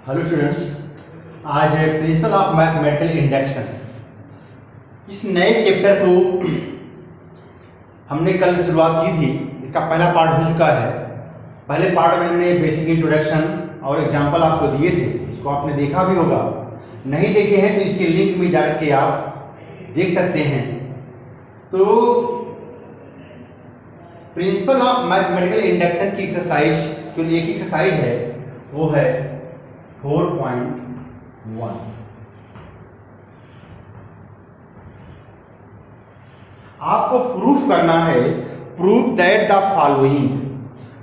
Hello students, आज है principle of mathematical induction. इस नए चैप्टर को हमने कल शुरुआत की थी। इसका पहला पार्ट हो चुका है। पहले पार्ट में हमने बेसिक इंट्रोडक्शन और एग्जांपल आपको दिए थे, इसको आपने देखा भी होगा। नहीं देखे हैं तो इसके लिंक में जाकर के आप देख सकते हैं। तो प्रिंसिपल ऑफ मैथमेटिकल इंडक्शन की एक्सरसाइज जो एक एक्सरसाइज है वो है 4.1। आपको प्रूफ करना है, प्रूफ दैट द फॉलोइंग।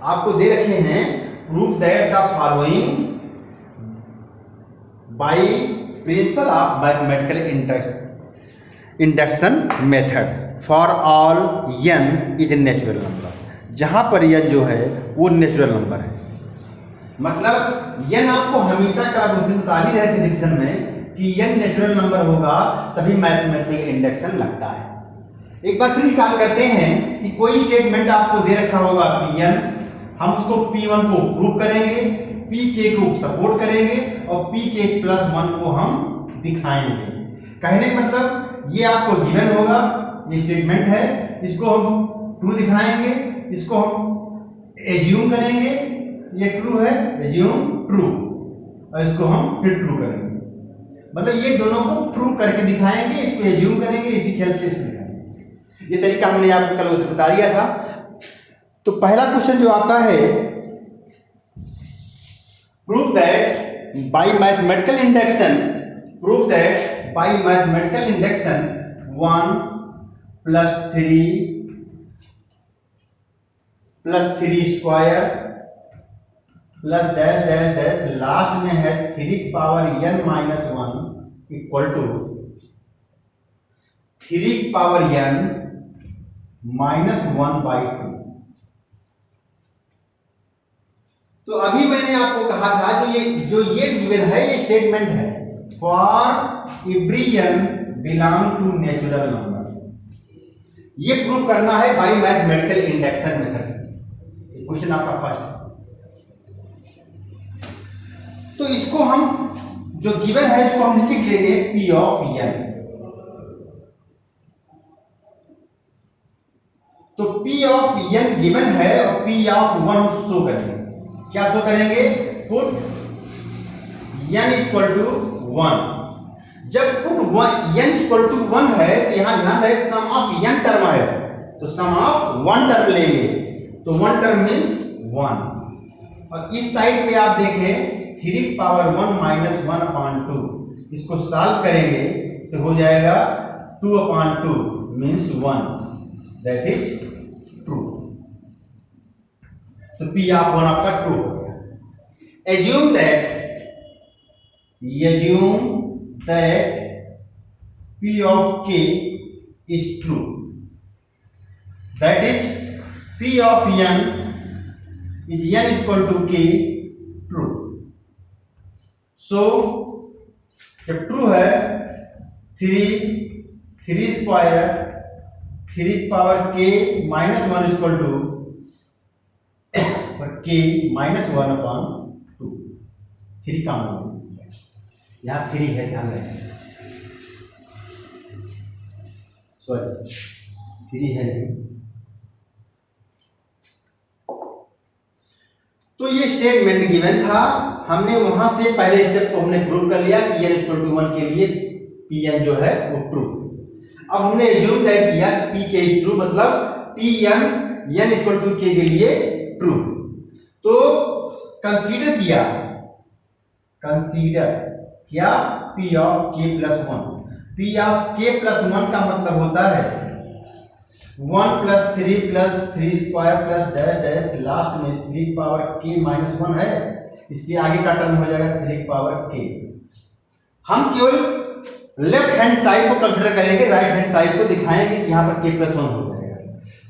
आपको दे रखे हैं proof that the following by principle of mathematical induction method for all n is natural number. जहां पर n जो है वो नेचुरल नंबर है। मतलब n आपको हमेशा बता भी रहे थे डिवीजन में कि n नेचुरल नंबर होगा तभी मैथमेटिकल इंडक्शन लगता है। एक बार फिर निकाल करते हैं कि कोई स्टेटमेंट आपको दे रखा होगा Pn, हम उसको P1 को प्रूव करेंगे, Pk को सपोर्ट करेंगे और Pk प्लस 1 को हम दिखाएंगे। कहने का मतलब ये आपको गिवन होगा, ये स्टेटमेंट है, इसको हम ट्रू दिखाएंगे, इसको हम एज्यूम करेंगे ये ट्रू है, एज्यूम ट्रू, और इसको हम फिर ट्रू करेंगे। मतलब ये दोनों को ट्रू करके दिखाएंगे, इसको एज्यूम करेंगे, इसी खेल से इसको दिखाएंगे। ये तरीका हमने आपको कल उसे बता दिया था। तो पहला क्वेश्चन जो आपका है, prove that by mathematical induction, prove that by mathematical induction 1 plus 3 square plus dash dash dash last में है 3 power n minus 1 equal to 3 power n minus 1/2। तो अभी मैंने आपको कहा था जो ये गिवन है ये स्टेटमेंट है for every n belong to natural number. ये प्रूव करना है बाय मैथमेटिकल इंडक्शन मेथड से। क्वेश्चन आपका फर्स्ट। तो इसको हम जो गिवन है इसको हम लिख लेंगे P ऑफ n। तो P ऑफ n गिवन है और P ऑफ 1 शो करेंगे। क्या शो करेंगे? Put n equal to 1। जब पुट n इक्वल टू 1 है तो यहां ध्यान रहे सम ऑफ n टर्म है, तो सम ऑफ 1 टर्म लेंगे, तो 1 टर्म मींस 1। और इस साइड पे आप देखें 3 पावर 1 माइनस 1/2, इसको सॉल्व करेंगे तो हो जाएगा 2/2 मींस 1, दैट इज ट्रू। तो P ऑफ 1 आपका ट्रू हो गया। Assume that P of K is true, that is P of n is n equal to K true. So जब ट्रू है 3 square 3 power k minus 1 equal to k minus 1/2। 3 का मान यहां 3 है, ध्यान रखें, सॉरी 3 है। तो ये स्टेटमेंट गिवन था, हमने वहां से पहले स्टेप को हमने प्रूव कर लिया कि n इक्वल टू 1 के लिए Pn जो है वो ट्रू। अब हमने एज्यूम दैट किया Pk इज ट्रू, मतलब Pn n equal to k के लिए ट्रू। तो कंसीडर किया P of k plus 1। P of k plus 1 का मतलब होता है 1 plus 3 square plus dash dash last में 3 पावर k माइनस 1 है, इसके आगे का टर्म हो जाएगा 3 पावर k। हम केवल लेफ्ट हैंड साइड को कंसीडर करेंगे, राइट हैंड साइड को दिखाएंगे कि यहां पर k प्लस 1 हो जाएगा।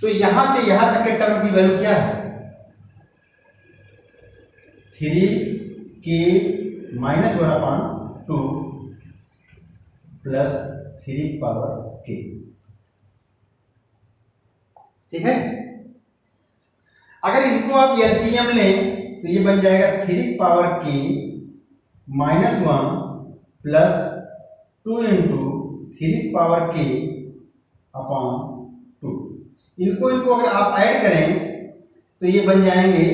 तो यहां से यहां तक के टर्म की वैल्यू क्या है? 3k minus 1/2 plus 3 power k। ठीक है। अगर इनको आप एलसीएम लें तो ये बन जाएगा 3 power k -1 plus 2 into 3 power k upon 2। इनको अगर आप ऐड करें तो ये बन जाएंगे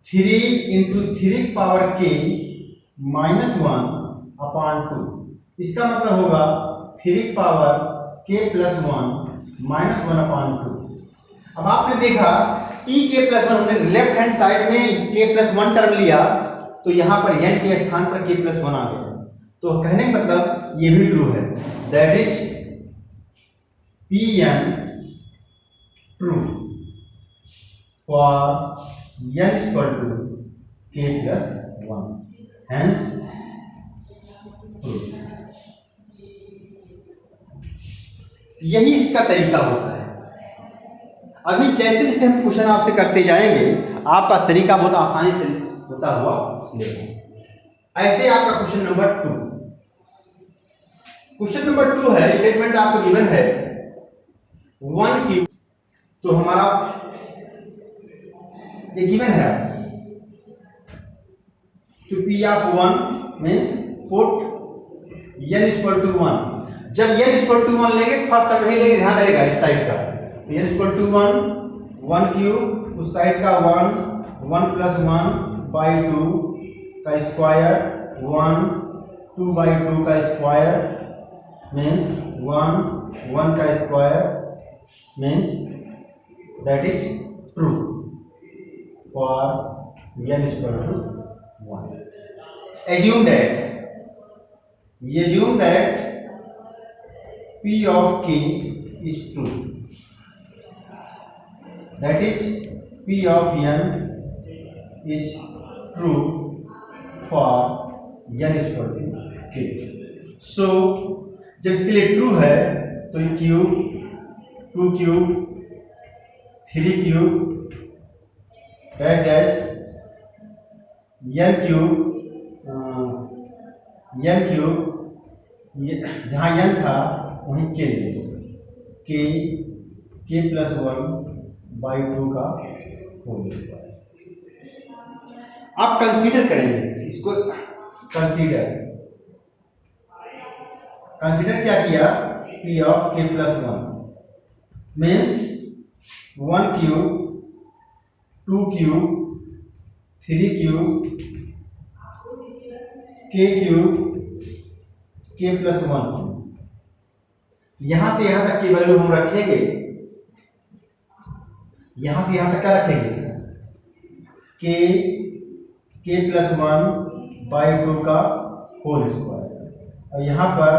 3 इंटू 3 पावर k -1 अपॉन 2। इसका मतलब होगा 3 पावर k प्लस 1 -1 अपॉन 2। अब आपने देखा t k प्लस 1, हमने लेफ्ट हैंड साइड में k प्लस 1 टर्म लिया तो यहां पर n के स्थान पर k प्लस 1 आ गया। तो कहने का मतलब ये भी ट्रू है, that is Pn true for n equal to k plus 1, hence true. यही इसका तरीका होता है। अभी जैसे जैसे हम क्वेश्चन आपसे करते जाएंगे आपका तरीका बहुत आसानी से होता हुआ देखो। ऐसे आपका क्वेश्चन नंबर 2, क्वेश्चन नंबर 2 है, स्टेटमेंट आपको गिवन है 1 क्यूब। तो हमारा ये गिवन है, तो P of 1 means put n equal to 1। जब n इक्वल टू 1 लेंगे फर्स्ट टर्म ही लेंगे, ध्यान रहेगा इस साइड का। तो n इक्वल टू 1 क्यूब, उस साइड का 1 प्लस 1 बाई 2 का स्क्वायर, 2 बाई 2 का स्क्वायर मीन्स 1 का square means that is true for n equal to 1। Assume that P of k is true, that is P of n is true for n is equal to k। So जब इसके लिए true है तो ये cube, 2 cube, 3 cube dash n cube, जहां n था वहीं k ले, k प्लस 1 बाई 2 का होल स्क्वायर। आप कंसीडर करेंगे इसको, कंसीडर क्या किया, P of k plus 1 means 1 cube, 2 cube, 3 cube, k cube, k plus 1 cube. यहां से यहां तक की वैल्यू हम रखेंगे, यहां से यहां तक क्या रखेंगे, k प्लस 1 बाई 2 का होल स्क्वायर, और यहां पर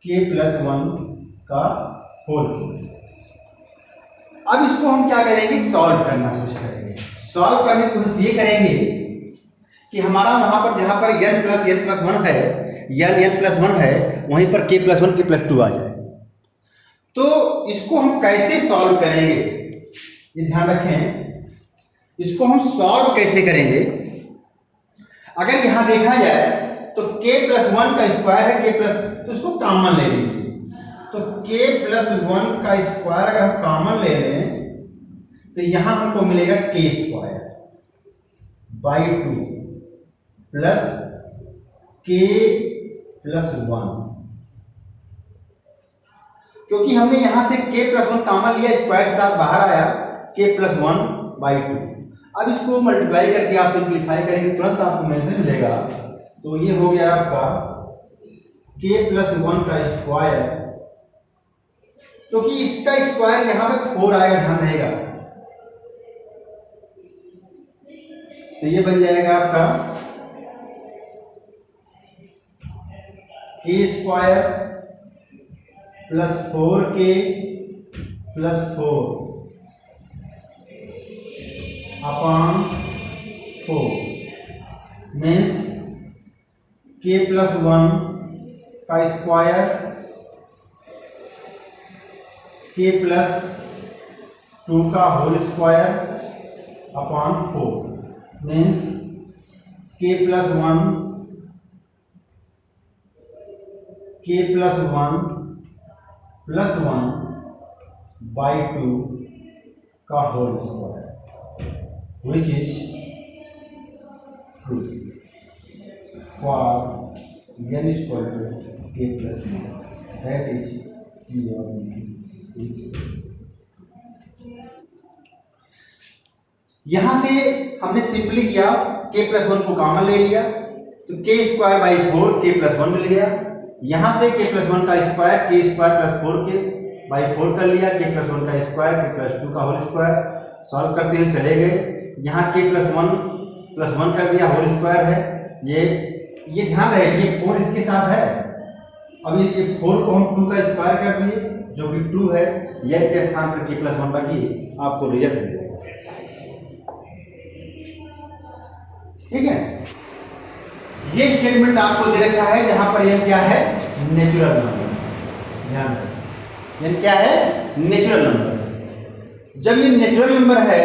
k प्लस 1 का होल क्यूब। अब इसको हम क्या करेंगे, सॉल्व करना कोशिश करेंगे। सॉल्व करने की कोशिश ये करेंगे कि हमारा वहां पर जहां पर n प्लस 1 है, n प्लस 1 है, वहीं पर k प्लस 1 k प्लस 2 आ जाए। तो इसको हम कैसे सॉल्व करेंगे ये ध्यान रखें। इसको हम सॉल्व कैसे करेंगे, अगर यहां देखा जाए तो k प्लस 1 का स्क्वायर है, k प्लस, तो इसको कॉमन ले लीजिए। तो k प्लस 1 का स्क्वायर अगर हम कॉमन ले लें तो यहां हमको मिलेगा k square by 2 plus k plus 1, क्योंकि हमने यहां से k प्लस 1 कॉमन लिया, स्क्वायर के साथ बाहर आया k प्लस 1 बाई 2। अब इसको मल्टीप्लाई करके आप सिंप्लीफाई करेंगे तुरंत आपको मैसेज मिलेगा। तो ये हो गया आपका k प्लस 1 का स्क्वायर, क्योंकि इसका स्क्वायर यहां पे 4 आएगा, ध्यान रहेगा। तो ये बन जाएगा आपका k square plus 4k plus 4 upon 4 means k plus 1 का स्क्वायर, k प्लस 2 का whole square upon 4 means k plus 1 plus 1 by 2 का whole square. which is true for n is equal to k plus 1, that is p of n is। यहां से हमने simply किया, k plus 1 को common ले लिया तो k square by 4 k plus 1 मिल गया। यहां से k प्लस 1 का स्क्वायर k स्क्वायर प्लस 4 के बाई 4 कर लिया, k प्लस 1 का स्क्वायर k प्लस 2 का होल स्क्वायर, सॉल्व करते हुए चले गए। यहाँ k प्लस 1 कर दिया, होल स्क्वायर है। ये ध्यान रहे ये 4 इसके साथ है। अब ये 4 को हम 2 का स्क्वायर कर दिए जो कि 2 है, n के स्थान पर k प्लस 1 रखिए, आपको रिजल्ट मिलेगा। ठीक है, ये स्टेटमेंट आपको दे रखा है जहां पर n क्या है, नेचुरल नंबर। ध्यान रखें n क्या है, नेचुरल नंबर। जब ये नेचुरल नंबर है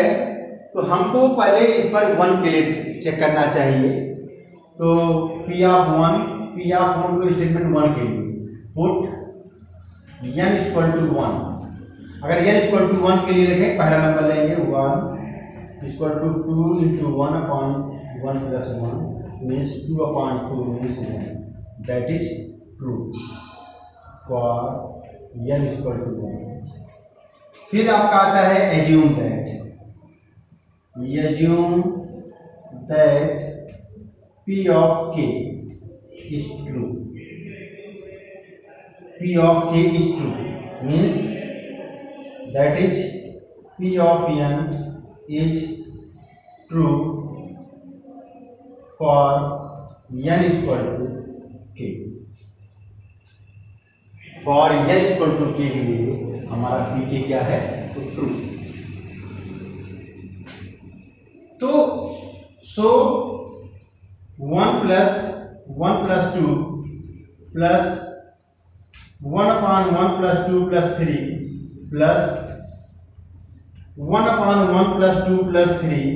तो हमको पहले इस पर 1 के लिए चेक करना चाहिए। तो p ऑफ 1 को स्टेटमेंट 1 के लिए पुट n इक्वल टू 1। अगर n इक्वल टू 1 के लिए रखें, पहला नंबर लेंगे 1 equal to 2 into 1 upon 1 plus 1 means 2 upon 2 means 1, that is true for n equal to 1। फिर आपका आता है assume that p of k is true, p of k is true means that is p of n is true for n equal to k। For n equal to k के लिए हमारा p k क्या है, तो true. तो so 1 plus 2 plus 1 upon 1 plus 2 plus 3 plus 1 upon 1 plus 2 plus 3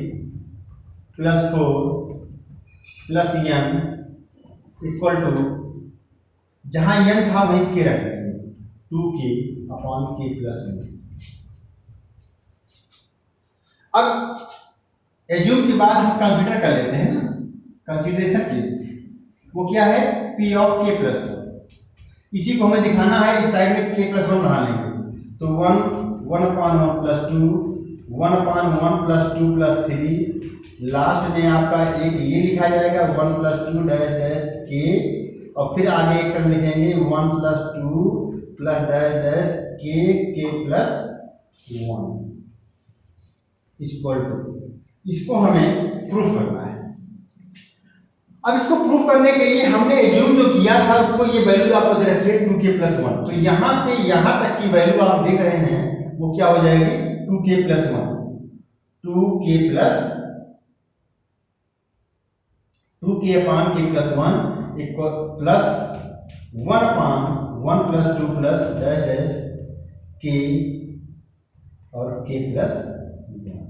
plus 4 plus n equal to, जहां n था वहीं k रख देंगे, 2k अपॉन k प्लस 1। अब एज्यूम के बाद हम कंसीडर कर लेते हैं ना, कंसीडरेशन केस वो क्या है, p ऑफ k प्लस 1। इसी को हमें दिखाना है, इस साइड में k प्लस 1 बना लेंगे तो 1 upon 1 plus 2 1 upon 1 plus 2 plus 3, last में आपका एक ये लिखा जाएगा 1 प्लस 2 डैश डैश के, और फिर आगे एक टर्म लिखेंगे 1 प्लस 2 प्लस डैश डैश के प्लस 1 इक्वल टू। इसको हमें प्रूफ करना है। अब इसको प्रूफ करने के लिए हमने एज्यूम जो किया था उसको ये वैल्यू आपको दे रखी है 2k प्लस 1, तो यहां से यहां तक की वैल्यू आप देख रहे हैं वो क्या हो जाएगी, 2k plus 1, 2k upon k plus 1 equal plus 1 upon 1 plus 2 plus dash dash k और k प्लस 1।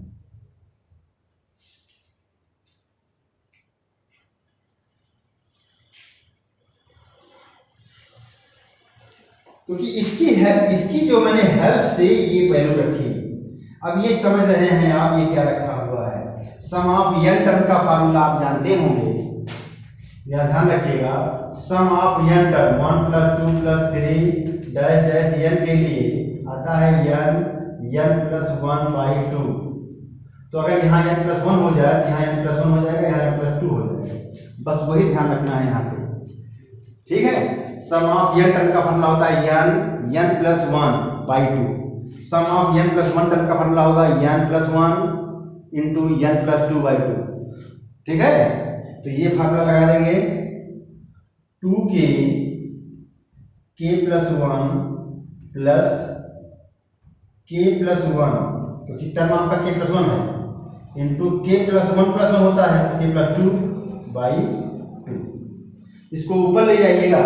क्योंकि इसकी जो मैंने हेल्प से ये वैल्यू रखी। अब ये समझ रहे हैं आप ये क्या रखा हुआ है, सम ऑफ n टर्म का फार्मूला आप जानते होंगे, यह ध्यान रखिएगा। Sum of n term 1 plus 2 plus 3 dash dash n के लिए आता है n प्लस 1 बाई 2। तो अगर यहाँ n प्लस 1 हो जाए तो यहाँ n प्लस 1 हो जाएगा, यहाँ n प्लस 2 हो जाएगा। बस वही ध्यान रखना है यहाँ पे, ठीक है। सम ऑफ n टर्म का फार्मूला होता है n plus 1 by 2। Sum of n plus 1 term का फार्मूला होगा n plus 1 into n plus 2 by 2, ठीक है। तो ये फार्मूला लगा देंगे 2k k plus 1 plus k plus 1, क्योंकि टर्म आपका k प्लस 1 है, इंटू k प्लस 1 प्लस 1 होता है तो k प्लस 2 बाई 2। इसको ऊपर ले जाइएगा,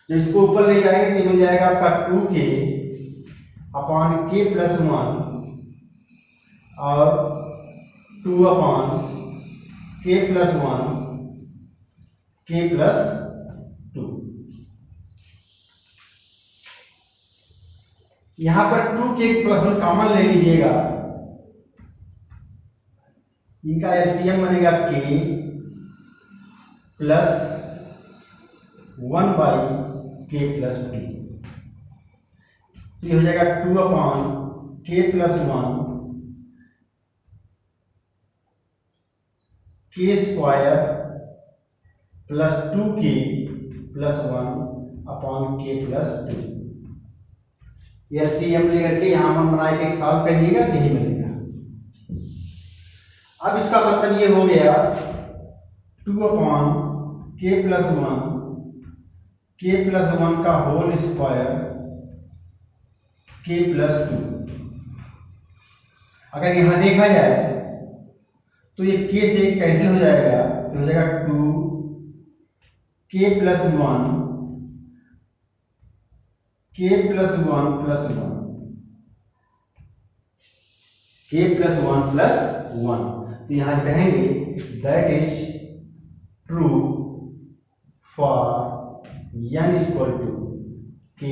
जब इसको ऊपर ले जाएंगे तो मिल जाएगा आपका 2k अपॉन k प्लस 1 और 2 upon k plus 1 k plus 2। यहां पर 2k प्लस 1 कॉमन ले लीजिएगा इनका एलसीएम बनेगा k plus 1 by k plus 2, तो ये हो जाएगा 2 upon k plus 1 k square plus 2k plus 1 upon k plus 2। LCM लेकर के यहां हम बना के सॉल्व करिएगा, नहीं मिलेगा। अब इसका मतलब ये हो गया 2 अपॉन k प्लस 1 का होल स्क्वायर k प्लस 2। अगर यहां देखा जाए तो ये k से कैंसिल हो जाएगा, तो हो जाएगा 2 k plus 1 k plus 1 plus 1 k plus 1 plus 1। तो यहां कहेंगे that is true for n equal to k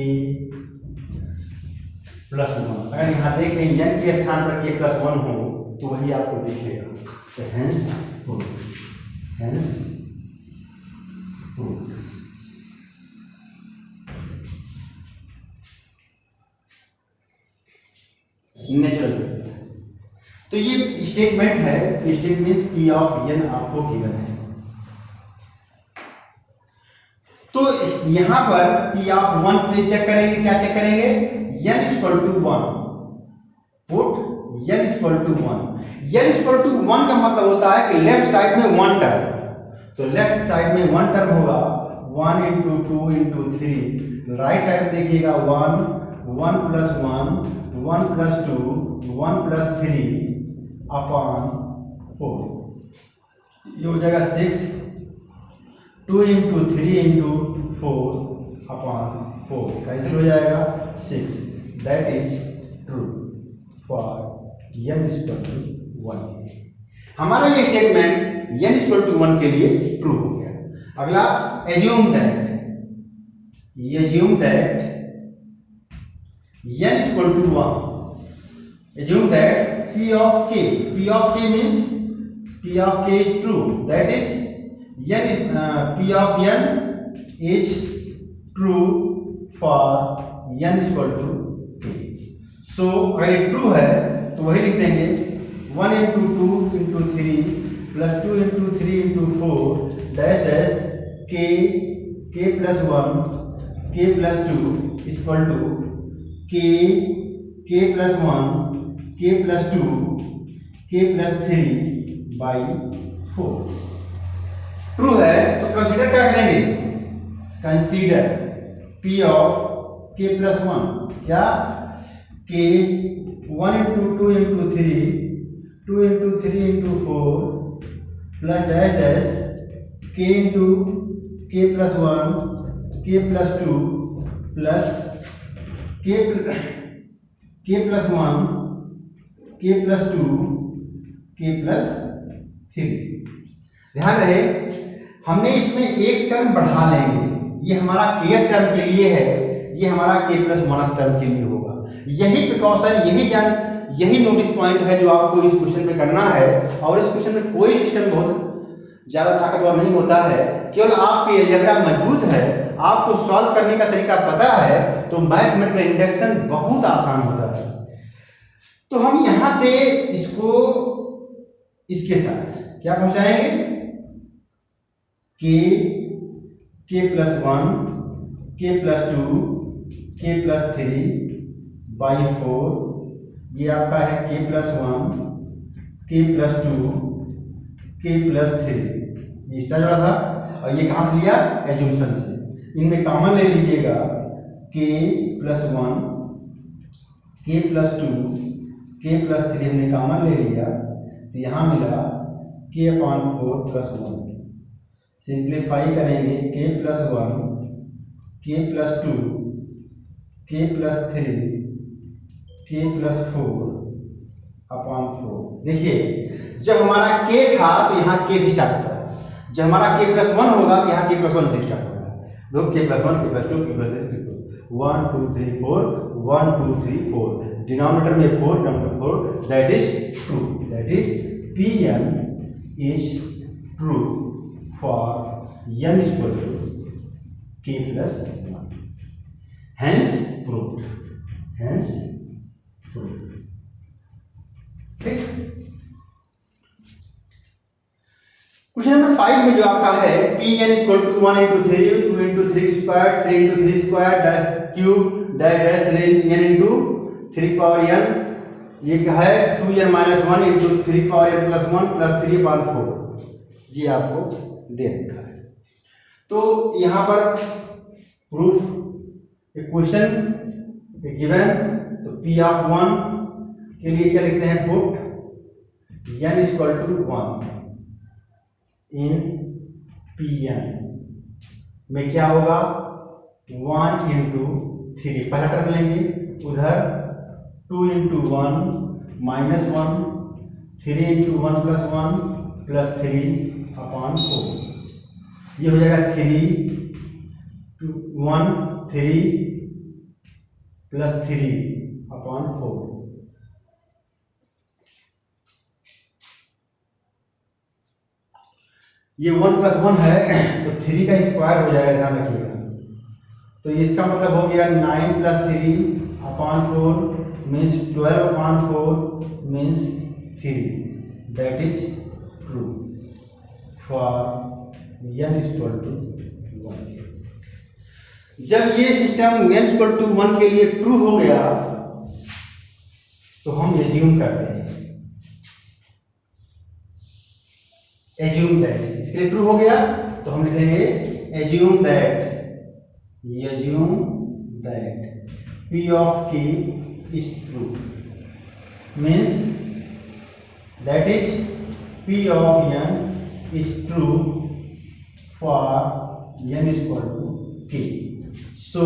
plus 1। अगर यहां देखें n के स्थान पर k प्लस 1 हो तो वही आपको दिखेगा, तो hence true, hence true. Natural, तो ये स्टेटमेंट है, स्टेटमेंट P ऑफ n आपको गिवन है। तो यहां पर P ऑफ 1 से चेक करेंगे, क्या चेक करेंगे, n equal to 1, put n equal to 1। n equal to 1 का मतलब होता है कि लेफ्ट साइड में 1 टर्म, तो लेफ्ट साइड में 1 टर्म होगा 1 इंटू 2 इंटू 3, राइट साइड देखिएगा 1 1 प्लस 1 1 प्लस 2 1 प्लस 3 अपॉन 4, ये हो जाएगा 6, 2 इंटू 3 इंटू 4 अपॉन 4, कैंसिल हो जाएगा 6। That is true for n equal to 1। हमारा ये स्टेटमेंट n इक्वल टू 1 के लिए ट्रू हो गया। अगला assume that n equal to 1, assume that p of k means p of k is true, that is p of n is true for n equal to k। so अगर ये true है तो वही लिख देंगे 1 into 2 into 3 plus 2 into 3 into 4 dash dash k plus 1 k plus 2 equal to k plus 1 k plus 2 k plus 3 by 4। True है तो consider क्या करेंगे, consider p of k plus 1, क्या k 1 into 2 into 3 2 into 3 into 4 plus dash dash k into k plus 1 k plus 2 plus k plus 1 k plus 2 k plus 3। ध्यान रहे हमने इसमें एक टर्म बढ़ा लेंगे, ये हमारा k टर्म के लिए है, ये हमारा k प्लस 1 टर्म के लिए होगा। यही प्रिकॉशन, यही नोटिस पॉइंट है जो आपको इस क्वेश्चन में करना है। और इस क्वेश्चन में कोई सिस्टम बहुत ज्यादा ताकतवर नहीं होता है, केवल आपके अलजेब्रा मजबूत है, आपको सॉल्व करने का तरीका पता है, तो मैथमेटिकल इंडक्शन बहुत आसान होता है। तो हम यहां से इसको इसके साथ क्या पहुंचाएंगे, k plus 1 k plus 2 k plus 3 by 4, ये आपका है k plus 1 k plus 2 k plus 3, ये इसका जोड़ा था। और ये कहां से लिया, एज्यूम्पशन से। इनमें कॉमन ले लीजिएगा k plus 1 k plus 2 k plus 3 हमने कॉमन ले लिया, तो यहाँ मिला k अपॉन 4 प्लस 1। सिंप्लीफाई करेंगे k plus 1 k plus 2 k plus 3 k plus 4 upon 4। देखिए जब हमारा k था तो यहाँ k से स्टार्ट होता है, जब हमारा k प्लस 1 होगा तो यहाँ k प्लस 1 से स्टार्ट होगा। दो k plus 1 k plus 2 k plus 3 1 2 3 4 1 2 3 4, denominator में 4 number 4, that is true, that is P N is true for n equal to k plus 1, hence proved, hence proved. ठीक, question number 5 में जो आपका है P N equal to 1 into 3 2 into 3 square 3 into 3 square cube dash dash N into 3 power n, ये क्या है 2n minus 1 into 3 power n plus 1 plus 3/4, ये आपको दे रखा है। तो यहाँ पर प्रूफ क्वेश्चन गिवन, तो पी ऑफ 1 के लिए क्या लिखते हैं, put n equal to 1 in P N में क्या होगा 1 इंटू 3, पहला टर्म लेंगे उधर 2 into 1 minus 1 3 into 1 plus 1 plus 3/4, ये हो जाएगा 3 1 3 प्लस 3/4, ये 1 प्लस 1 है तो 3 का स्क्वायर हो जाएगा, ध्यान रखिएगा। तो इसका मतलब हो गया 9 plus 3/4 means 12/4 means 3, that is true for n equal to 1। जब ये सिस्टम n इक्वल टू 1 के लिए ट्रू हो गया तो हम एज्यूम करते हैं, एज्यूम दैट, इसके लिए ट्रू हो गया तो हम लिखेंगे assume that p of k is true, means that is p of n is true for n is equal to k। so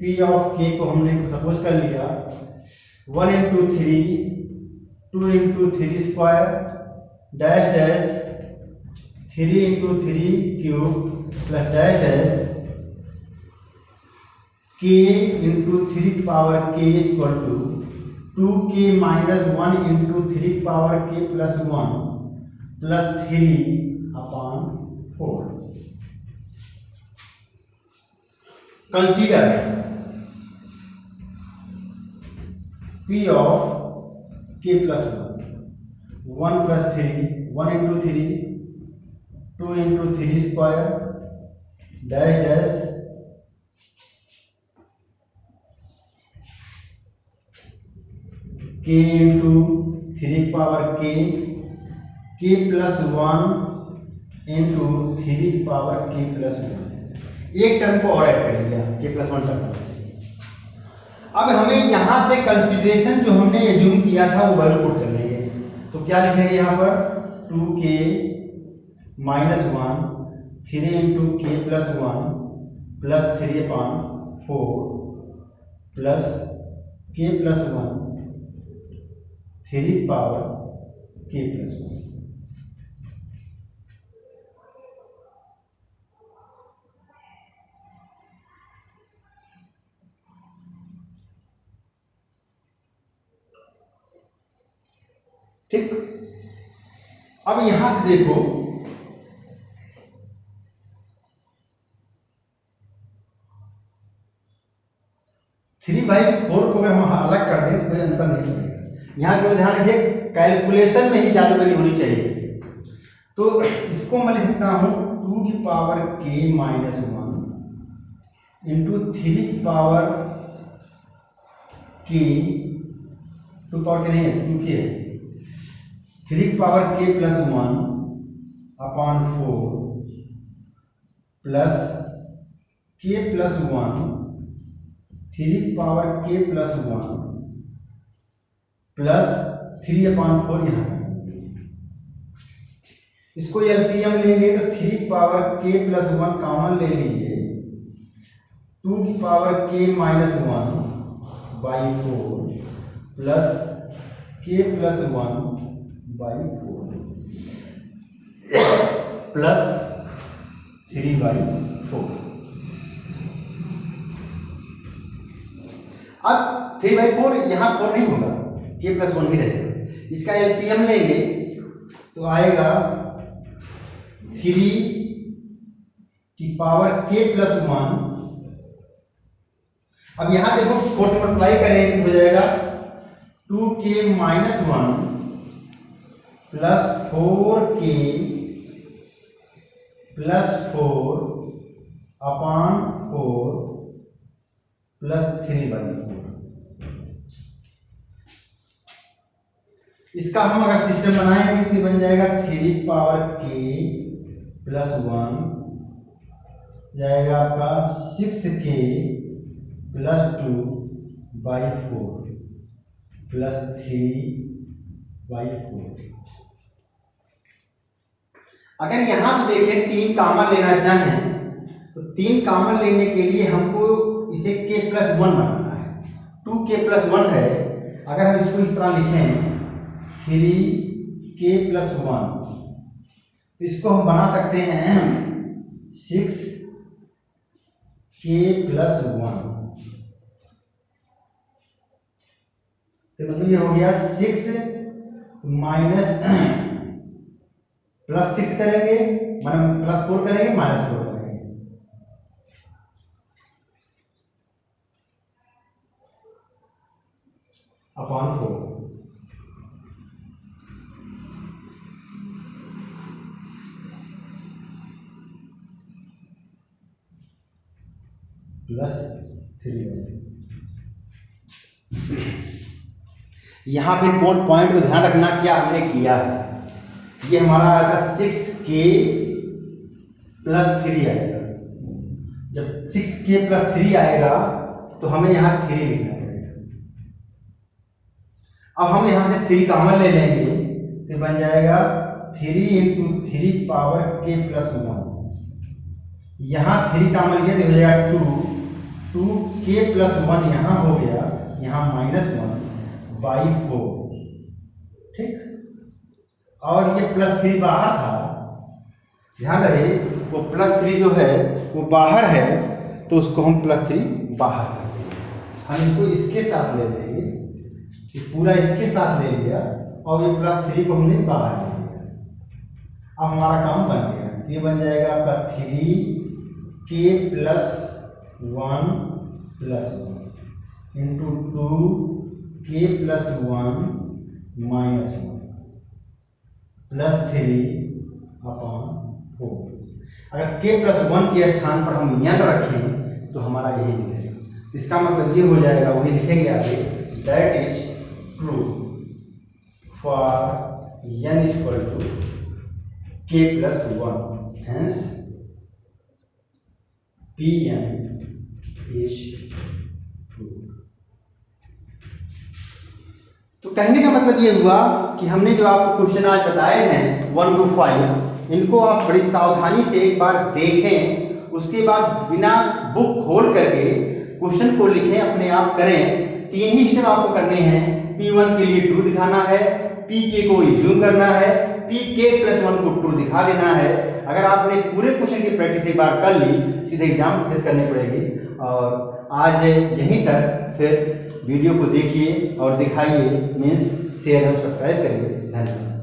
p of k को हमने सपोज कर लिया 1 into 3 2 into 3 square dash dash 3 into 3 cube plus dash dash k into 3 power k equal to 2k minus 1 into 3 power k plus 1 plus 3/4। Consider p of k plus 1 plus 3 1 into 3 2 into 3 square dash dash k into 3 power k plus 1 into 3 power k plus 1, एक term को और add कर लिया, k plus 1 term होना चाहिए। अब हमें यहाँ से कंसीडरेशन जो हमने एज्यूम किया था वो वैल्यू पुट कर लेंगे, तो क्या लिखेंगे यहाँ पर 2k minus 1 3 into k plus 1 plus 3/4 plus k plus 1 3 power k plus 1। ठीक, अब यहां से देखो 3/4 को अगर हम अलग कर दें तो कोई अंतर नहीं पड़ेगा। यहाँ केवल ध्यान रखिए कैलकुलेशन में ही चालू करी होनी चाहिए। तो इसको मैं लिख सकता हूँ 2 की पावर k माइनस 1 इंटू 3 की पावर k, 2 पावर के नहीं है 2k है, 3 की power k plus 1/4 plus k plus 1 3 की पावर k प्लस 1 प्लस 3/4 यहाँ, इसको एलसीएम लेंगे तो 3 की पावर k प्लस 1 कॉमन ले लीजिए, 2 की power k minus 1/4 plus k plus 1/4 plus 3/4। अब 3/4 यहाँ 4 नहीं होगा, k प्लस 1 ही रहेगा, इसका एलसीएम लेंगे तो आएगा 3 की पावर k प्लस 1। अब यहां देखो 4 से मल्टीप्लाई करेंगे तो हो जाएगा 2k minus 1 plus 4k plus 4 upon 4 plus 3/4। इसका हम अगर सिस्टम बनाएंगे तो बन जाएगा 3 पावर k प्लस 1 जाएगा आपका 6k प्लस 2/4 प्लस 3/4। अगर यहां पे देखें 3 कॉमन लेना चाहें तो 3 कॉमन लेने के लिए हमको इसे k प्लस 1 बनाना है। 2k प्लस 1 है, अगर हम इसको इस तरह लिखें 3k प्लस 1 तो इसको हम बना सकते हैं 6k प्लस 1। तो मतलब ये हो गया 6 माइनस प्लस 6 करेंगे, मतलब प्लस 4 करेंगे माइनस 4 करेंगे। Upon 4 plus 3। यहां फिर पॉइंट को ध्यान रखना क्या हमने किया है। ये हमारा आया था 6k प्लस 3 आएगा। जब 6k प्लस 3 आएगा तो हमें यहाँ 3 लिखना पड़ेगा। अब हम यहाँ से 3 कॉमन ले लेंगे तो बन जाएगा 3 इंटू 3 पावर k प्लस 1। यहाँ 3 कॉमन लिया तो हो जाएगा 2k प्लस 1 यहाँ हो गया, यहाँ -1/4। ठीक, और ये +3 बाहर था, ध्यान रहे वो +3 जो है वो बाहर है तो उसको हम +3 बाहर कर देंगे। हम इसको इसके साथ ले लेंगे, ये पूरा इसके साथ ले लिया और ये +3 को हमने बाहर ले लिया। अब हमारा काम बन गया। ये बन जाएगा आपका 3k plus 1 plus 1 into 2k plus 1 minus 1 plus 3 upon 4। अगर k प्लस 1 के स्थान पर हम n रखें तो हमारा यही मिलेगा। इसका मतलब ये हो जाएगा, वही लिखेंगे आगे, that is true for n equal to k plus 1, hence Pn is true. तो कहने का मतलब ये हुआ कि हमने जो आपको क्वेश्चन आज बताए हैं 1 to 5, इनको आप बड़ी सावधानी से एक बार देखें, उसके बाद बिना बुक खोल करके क्वेश्चन को लिखें, अपने आप करें। 3 ही स्टेप आपको करने हैं। P1 के लिए ट्रू दिखाना है, Pk को इज्यूम करना है, Pk प्लस 1 को ट्रू दिखा देना है। अगर आपने पूरे क्वेश्चन की प्रैक्टिस एक बार कर ली, सीधे एग्जाम फेस करनी पड़ेगी। और आज यहीं तक, फिर वीडियो को देखिए और दिखाइए, मीन्स शेयर और सब्सक्राइब करिए। धन्यवाद।